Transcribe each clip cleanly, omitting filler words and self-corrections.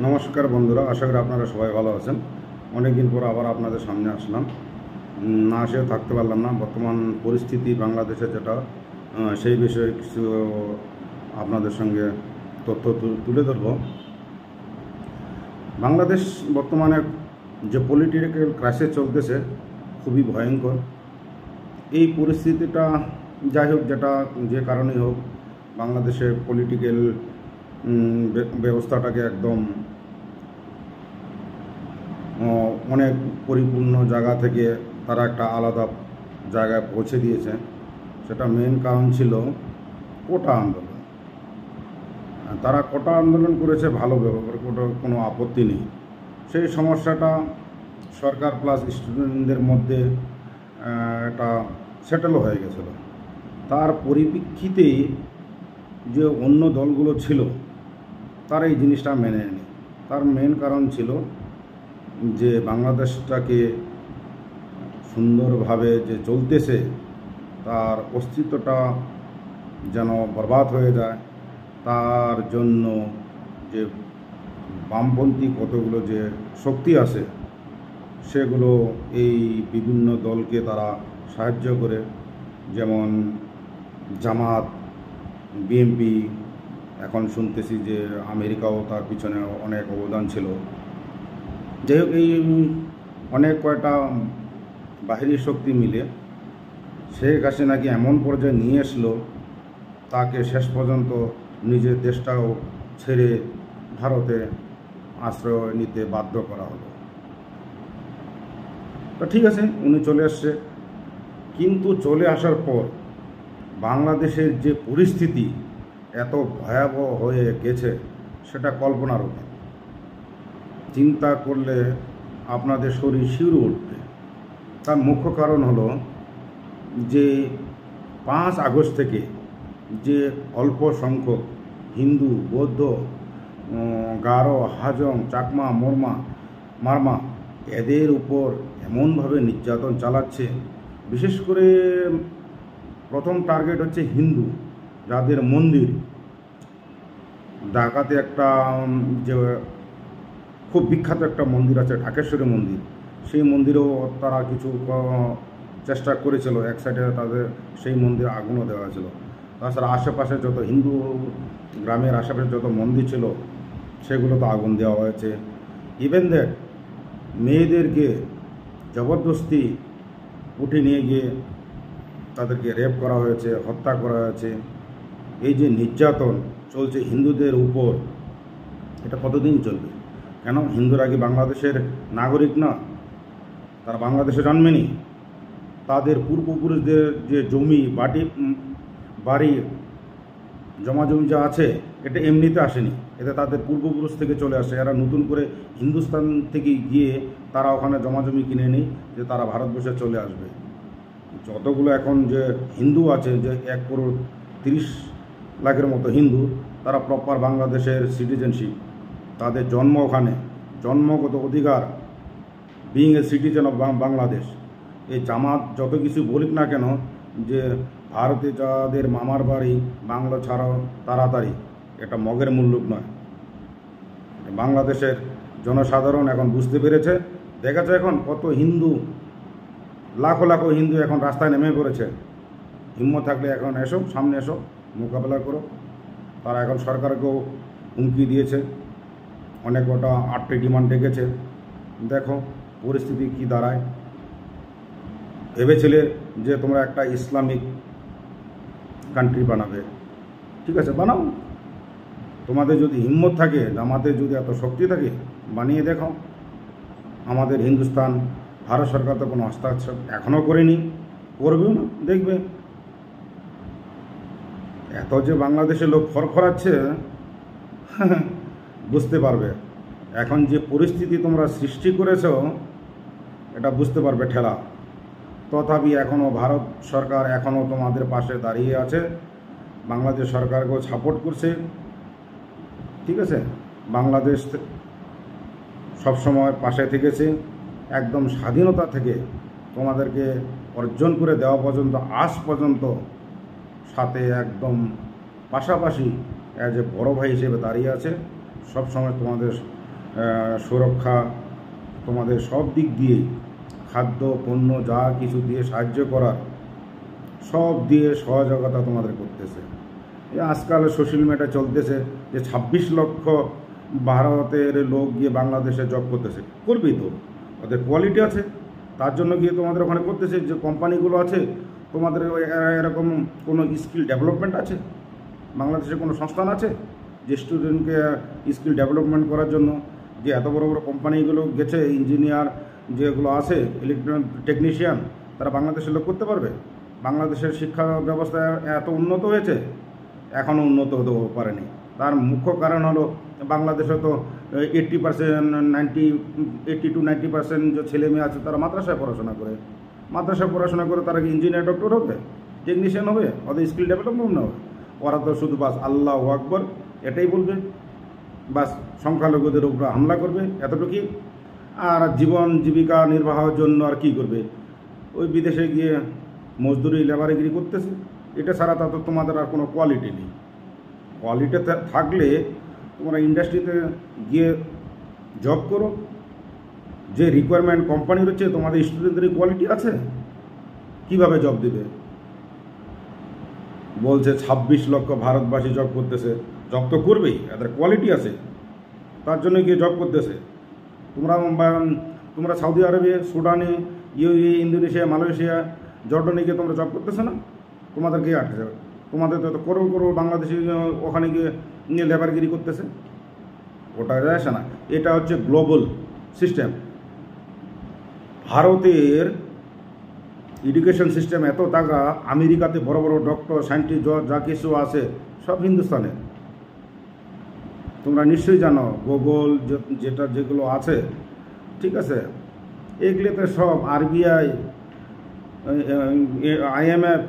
নমস্কার বন্ধুরা, আশা করি আপনারা সবাই ভালো আছেন। অনেকদিন পর আবার আপনাদের সামনে আসলাম। না এসেও থাকতে পারলাম না। বর্তমান পরিস্থিতি বাংলাদেশে যেটা, সেই বিষয়ে কিছু আপনাদের সঙ্গে তথ্য তুলে ধরব। বাংলাদেশ বর্তমানে যে পলিটিক্যাল ক্রাইসিস চলতেছে খুবই ভয়ঙ্কর। এই পরিস্থিতিটা যাই হোক, যেটা যে কারণেই হোক, বাংলাদেশের পলিটিক্যাল ব্যবস্থাটাকে একদম অনেক পরিপূর্ণ জায়গা থেকে তারা একটা আলাদা জায়গায় পৌঁছে দিয়েছে। সেটা মেন কারণ ছিল কোটা আন্দোলন। তারা কোটা আন্দোলন করেছে, ভালো ব্যবহার, কোনো আপত্তি নেই। সেই সমস্যাটা সরকার প্লাস স্টুডেন্টদের মধ্যে একটা সেটেলও হয়ে গেছিলো। তার পরিপ্রেক্ষিতে যে অন্য দলগুলো ছিল তারা এই জিনিসটা মেনে নেয়নি। তার মেন কারণ ছিল যে বাংলাদেশটাকে সুন্দরভাবে যে চলতেছে তার অস্তিত্বটা যেন বরবাদ হয়ে যায়, তার জন্য যে বামপন্থী কতগুলো যে শক্তি আছে সেগুলো এই বিভিন্ন দলকে তারা সাহায্য করে, যেমন জামাত, বিএনপি, এখন শুনতেছি যে আমেরিকাও তার পিছনে অনেক অবদান ছিল। যাই হোক, এই অনেক কয়টা বাহিনী শক্তি মিলে শেখ হাসিনাকে এমন পর্যায়ে নিয়ে আসলো, তাকে শেষ পর্যন্ত নিজের দেশটাও ছেড়ে ভারতে আশ্রয় নিতে বাধ্য করা হলো। তো ঠিক আছে, উনি চলে আসছে, কিন্তু চলে আসার পর বাংলাদেশের যে পরিস্থিতি এত ভয়াবহ হয়ে গেছে সেটা কল্পনার অতীত। চিন্তা করলে আপনাদের শরীর শিউরে উঠবে। তার মুখ্য কারণ হলো যে 5 আগস্ট থেকে যে অল্প সংখ্যক হিন্দু, বৌদ্ধ, গারো, হাজং, চাকমা, মারমা এদের উপর এমনভাবে নির্যাতন চালাচ্ছে। বিশেষ করে প্রথম টার্গেট হচ্ছে হিন্দু, যাদের মন্দির ঢাকাতে একটা যে খুব বিখ্যাত একটা মন্দির আছে, ঢাকেশ্বরী মন্দির, সেই মন্দিরেও তারা কিছু চেষ্টা করেছিল। এক সাইডে তাদের সেই মন্দিরে আগুনও দেওয়া হয়েছিল। তাছাড়া আশেপাশে যত হিন্দু গ্রামের আশেপাশে যত মন্দির ছিল সেগুলোতে আগুন দেওয়া হয়েছে। ইভেন দ্যাট মেয়েদেরকে জবরদস্তি উঠে নিয়ে গিয়ে তাদেরকে রেপ করা হয়েছে, হত্যা করা হয়েছে। এই যে নির্যাতন চলছে হিন্দুদের উপর, এটা কতদিন চলবে? কেন হিন্দুরা কি বাংলাদেশের নাগরিক না? তারা বাংলাদেশে জন্মেনি। তাদের পূর্বপুরুষদের যে জমি বাড়ি জমাজমি যা আছে, এটা এমনিতে আসেনি, এটা তাদের পূর্বপুরুষ থেকে চলে আসে। এরা নতুন করে হিন্দুস্তান থেকে গিয়ে তারা ওখানে জমাজমি কিনে নেই যে তারা ভারতবর্ষে চলে আসবে। যতগুলো এখন যে হিন্দু আছে, যে 1,30,00,000-এর মতো হিন্দু, তারা প্রপার বাংলাদেশের সিটিজেনশিপ, তাদের জন্ম ওখানে, জন্মগত অধিকার, being a citizen of Bangladesh. এই জামাত যত কিছু বলিক না কেন যে ভারতে যাদের মামার বাড়ি বাংলা ছাড়াও তাড়াতাড়ি, এটা মগের মুল্লুক নয়। বাংলাদেশের জনসাধারণ এখন বুঝতে পেরেছে। দেখেছে এখন কত হিন্দু, লাখো লাখো হিন্দু এখন রাস্তায় নেমে পড়েছে। হিম্মত থাকলে এখন এসো, সামনে এসো, মোকাবেলা করো। তারা এখন সরকারকেও হুমকি দিয়েছে, অনেক কটা 8টি ডিমান্ড ডেকেছে। দেখো পরিস্থিতি কি দাঁড়ায়। ভেবেছিলে যে তোমরা একটা ইসলামিক কান্ট্রি বানাবে, ঠিক আছে, বানাও। তোমাদের যদি হিম্মত থাকে, আমাদের যদি এত শক্তি থাকে, বানিয়ে দেখো। আমাদের হিন্দুস্তান, ভারত সরকার তো কোনো হস্তক্ষেপ এখনও করেনি, করবেও না, দেখবে। এত যে বাংলাদেশের লোক ফরফরাচ্ছে বুঝতে পারবে। এখন যে পরিস্থিতি তোমরা সৃষ্টি করেছ এটা বুঝতে পারবে ঠেলা। তথাপি এখনও ভারত সরকার এখনও তোমাদের পাশে দাঁড়িয়ে আছে, বাংলাদেশ সরকারকেও সাপোর্ট করছে, ঠিক আছে। বাংলাদেশ সবসময় পাশে থেকেছে, একদম স্বাধীনতা থেকে তোমাদেরকে অর্জন করে দেওয়া পর্যন্ত, আজ পর্যন্ত সাথে একদম পাশাপাশি অ্যাজ এ বড় ভাই হিসেবে দাঁড়িয়ে আছে। সব সময় তোমাদের সুরক্ষা, তোমাদের সব দিক দিয়ে খাদ্য পণ্য যা কিছু দিয়ে সাহায্য করার সব দিয়ে সহযোগিতা তোমাদের করতেছে। আজকাল সোশ্যাল মিডিয়া চলতেছে যে 26 লক্ষ ভারতের লোক গিয়ে বাংলাদেশে জব করতেছে। করবেই তো, ওদের কোয়ালিটি আছে, তার জন্য গিয়ে তোমাদের ওখানে করতেছে। যে কোম্পানিগুলো আছে তোমাদের এরকম কোনো স্কিল ডেভেলপমেন্ট আছে? বাংলাদেশে কোনো সংস্থান আছে যে স্টুডেন্টকে স্কিল ডেভেলপমেন্ট করার জন্য? যে এত বড় বড় কোম্পানিগুলো গেছে, ইঞ্জিনিয়ার যেগুলো আছে, ইলেকট্রনিক টেকনিশিয়ান, তারা বাংলাদেশের লোক করতে পারবে? বাংলাদেশের শিক্ষা ব্যবস্থা এত উন্নত হয়েছে, এখনও উন্নত হতে পারেনি। তার মুখ্য কারণ হলো বাংলাদেশে তো 80 to 90% যে ছেলে মেয়ে আছে তারা মাদ্রাসায় পড়াশোনা করে। মাদ্রাসায় পড়াশোনা করে তারা কি ইঞ্জিনিয়ার, ডক্টর হবে, টেকনিশিয়ান হবে? ওদের স্কিল ডেভেলপমেন্ট হবে? ওরা তো শুধু বাস আল্লাহু আকবর এটাই বলবে, বাস সংখ্যালঘুদের উপরে হামলা করবে, এতটুকুই। আর জীবন জীবিকা নির্বাহের জন্য আর কি করবে? ওই বিদেশে গিয়ে মজদুরি লেবারিগিরি করতেছে। এটা ছাড়া তো তোমাদের আর কোনো কোয়ালিটি নেই। কোয়ালিটি থাকলে তোমরা ইন্ডাস্ট্রিতে গিয়ে জব করো। যে রিকোয়ারমেন্ট কোম্পানির হচ্ছে, তোমাদের স্টুডেন্টদের কোয়ালিটি আছে, কিভাবে জব দেবে? বলছে 26 লক্ষ ভারতবাসী জব করতেছে। জব তো করবেই, এদের কোয়ালিটি আছে, তার জন্য গিয়ে জব করতেছে। তোমরা সৌদি আরবে, সুডানে, ইউএই, ইন্দোনেশিয়া, মালয়েশিয়া, জর্ডানে গিয়ে তোমরা জব করতেছো না? তোমাদের গিয়ে আটকে যাবে। তোমাদের তো করোড় করোড় বাংলাদেশি ওখানে গিয়ে লেবারগিরি করতেছে। ওটা আসে না। এটা হচ্ছে গ্লোবাল সিস্টেম। ভারতের এডুকেশন সিস্টেম এত টাকা, আমেরিকাতে বড় বড় ডক্টর, সায়েন্টিস্ট যা কিছু আছে সব হিন্দুস্তানে। তোমরা নিশ্চয়ই জানো গুগল যেগুলো আছে, ঠিক আছে, এগুলোতে সব আরবিআই, IMF,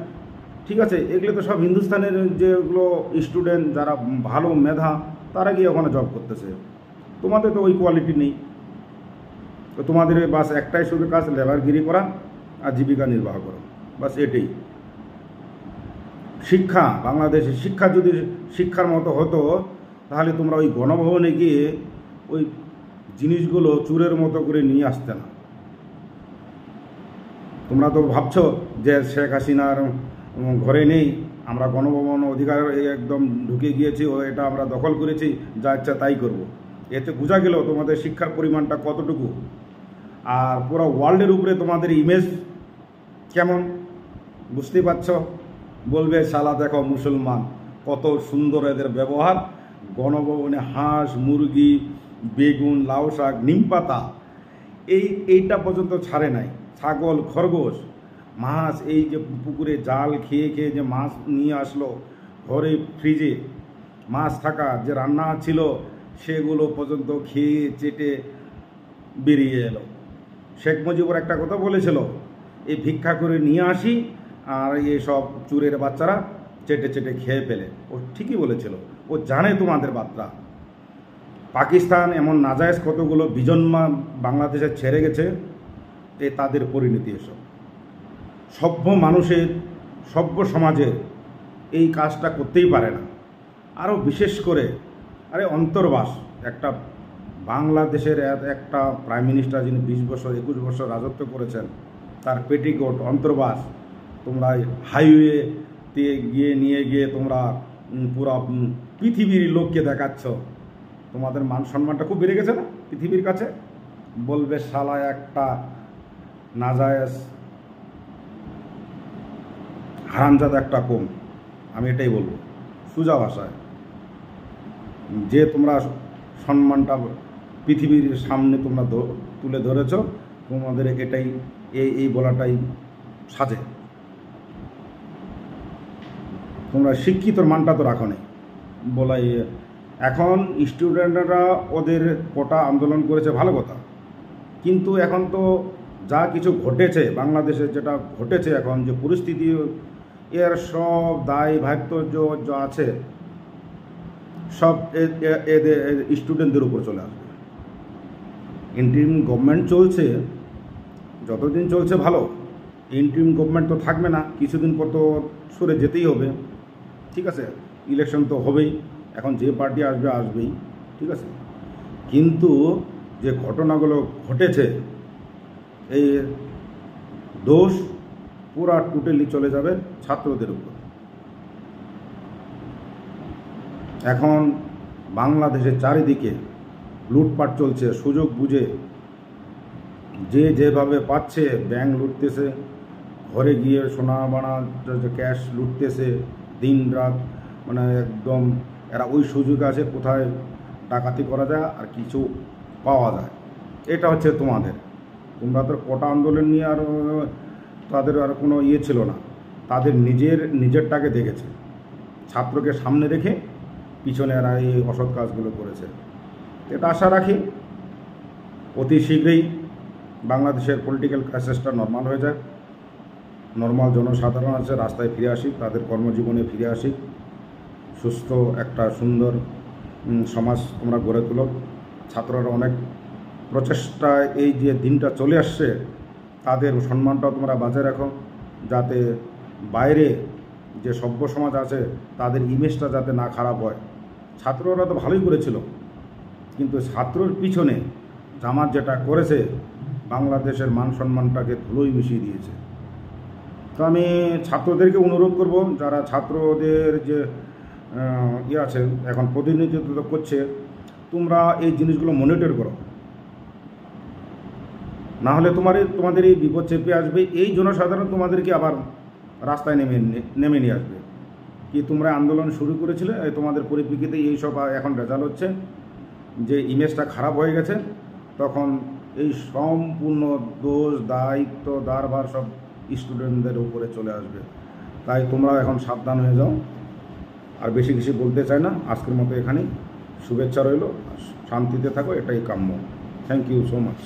ঠিক আছে, এগুলো তো সব হিন্দুস্তানের যেগুলো স্টুডেন্ট যারা ভালো মেধা তারা গিয়ে ওখানে জব করতেছে। তোমাদের তো ওই কোয়ালিটি নেই। তো তোমাদের বাস একটাই শুধু কাজ, লেবারগিরি করা আর জীবিকা নির্বাহ করা, বাস এটাই। শিক্ষা, বাংলাদেশের শিক্ষা যদি শিক্ষার মতো হতো তাহলে তোমরা ওই গণভবনে গিয়ে ওই জিনিসগুলো চুরের মতো করে নিয়ে আসতে না। তোমরা তো ভাবছো যে শেখ হাসিনার ঘরে নেই, আমরা গণভবন অধিকার একদম ঢুকে গিয়েছি, ও এটা আমরা দখল করেছি, যা ইচ্ছা তাই করব। এতে বোঝা গেল তোমাদের শিক্ষার পরিমাণটা কতটুকু। আর পুরো ওয়ার্ল্ডের উপরে তোমাদের ইমেজ কেমন বুঝতে পারছ। বলবে শালা দেখো মুসলমান, কত সুন্দর এদের ব্যবহার। গণভবনে হাঁস, মুরগি, বেগুন, লাউ শাক, নিম পাতা, এইটা পর্যন্ত ছাড়ে নাই। ছাগল, খরগোশ, মাছ, এই যে পুকুরে জাল খেয়ে খেয়ে যে মাছ নিয়ে আসলো, ঘরে ফ্রিজে মাছ থাকা যে রান্না ছিল সেগুলো পর্যন্ত খেয়ে চেটে বেরিয়ে এলো। শেখ মুজিবুর একটা কথা বলেছিল, এই ভিক্ষা করে নিয়ে আসি আর এসব চুরের বাচ্চারা চেটে চেটে খেয়ে ফেলে। ও ঠিকই বলেছিল, ও জানে তোমাদের বার্তা। পাকিস্তান এমন নাজায়েজ কতগুলো বিজন্মা বাংলাদেশে ছেড়ে গেছে, তাদের পরিণতি এসব। সভ্য মানুষের, সভ্য সমাজের এই কাজটা করতেই পারে না। আরও বিশেষ করে অন্তর্বাস, একটা বাংলাদেশের একটা প্রাইম মিনিস্টার যিনি 20 বছর 21 বছর রাজত্ব করেছেন, তার পেটিকোট, অন্তর্বাস, তোমরা হাইওয়েতে নিয়ে গিয়ে তোমরা পুরো পৃথিবীর লোককে দেখাচ্ছ। তোমাদের মান সম্মানটা খুব বেড়ে গেছে না পৃথিবীর কাছে। বলবে শালা একটা নাজায়েজ হারামজাদা একটা কম। আমি এটাই বলবো সোজা ভাষায়, যে তোমরা সম্মানটা পৃথিবীর সামনে তোমরা তুলে ধরেছ, তোমাদের এটাই এই বলাটাই সাজে। তোমরা শিক্ষিতর মানটা তো রাখো নি বলাই। এখন স্টুডেন্টরা ওদের কোটা আন্দোলন করেছে, ভালো কথা, কিন্তু এখন তো যা কিছু ঘটেছে বাংলাদেশে, যেটা ঘটেছে এখন যে পরিস্থিতি, এর সব দায় দায়িত্ব যা আছে সব এদের স্টুডেন্টদের উপর চলে আসবে। ইন্টারিম গভর্নমেন্ট চলছে, যতদিন চলছে ভালো। ইন্টারিম গভর্নমেন্ট তো থাকবে না, কিছুদিন পর তো সরে যেতেই হবে, ঠিক আছে। ইলেকশন তো হবেই, এখন যে পার্টি আসবে আসবেই, ঠিক আছে। কিন্তু যে ঘটনাগুলো ঘটেছে এই দোষ পুরা টোটালি চলে যাবে ছাত্রদের উপর। এখন বাংলাদেশের চারিদিকে লুটপাট চলছে, সুযোগ বুঝে যে যেভাবে পাচ্ছে ব্যাংক লুটতেছে, ঘরে গিয়ে সোনা বানা ক্যাশ লুটতেছে, দিন রাত মানে একদম এরা ওই সুযোগ আছে কোথায় ডাকাতি করা যায় আর কিছু পাওয়া যায়। এটা হচ্ছে তোমরা তো কোটা আন্দোলন নিয়ে আর তাদের আর কোনো ইয়ে ছিল না, তাদের নিজেরটাকে দেখেছে, ছাত্রকে সামনে রেখে পিছনে এরা এই অসৎ কাজগুলো করেছে। এটা আশা রাখি অতি শীঘ্রই বাংলাদেশের পলিটিক্যাল ক্রাইসিসটা নর্মাল হয়ে যায়, নর্মাল জনসাধারণ আছে রাস্তায় ফিরে আসি, তাদের কর্মজীবনে ফিরে আসি, সুস্থ একটা সুন্দর সমাজ তোমরা গড়ে তোলো। ছাত্ররা অনেক প্রচেষ্টায় এই যে দিনটা চলে আসছে তাদের সম্মানটাও তোমরা বাঁচিয়ে রাখো, যাতে বাইরে যে সভ্য সমাজ আছে তাদের ইমেজটা যাতে না খারাপ হয়। ছাত্ররা তো ভালোই করেছিল, কিন্তু ছাত্রর পিছনে জামাত যেটা করেছে বাংলাদেশের মান সম্মানটাকে ধুলোই মিশিয়ে দিয়েছে। তো আমি ছাত্রদেরকে অনুরোধ করব, যারা ছাত্রদের যে ইয়ে আছে এখন প্রতিনিধিত্ব করছে, তোমরা এই জিনিসগুলো মনিটর করো, না হলে তোমাদের এই বিপদ চেপে আসবে, এই জনসাধারণ তোমাদেরকে আবার রাস্তায় নেমে নিয়ে আসবে। কি তোমরা আন্দোলন শুরু করেছিলে, তোমাদের পরিপ্রেক্ষিতে এইসব এখন রেজাল্ট হচ্ছে যে ইমেজটা খারাপ হয়ে গেছে, তখন এই সম্পূর্ণ দোষ দায়িত্ব দারবার সব স্টুডেন্টদের উপরে চলে আসবে। তাই তোমরা এখন সাবধান হয়ে যাও। আর বেশি কিছু বলতে চাই না, আজকের মতো এখানেই। শুভেচ্ছা রইল, শান্তিতে থাকো, এটাই কাম্য। Thank you so much.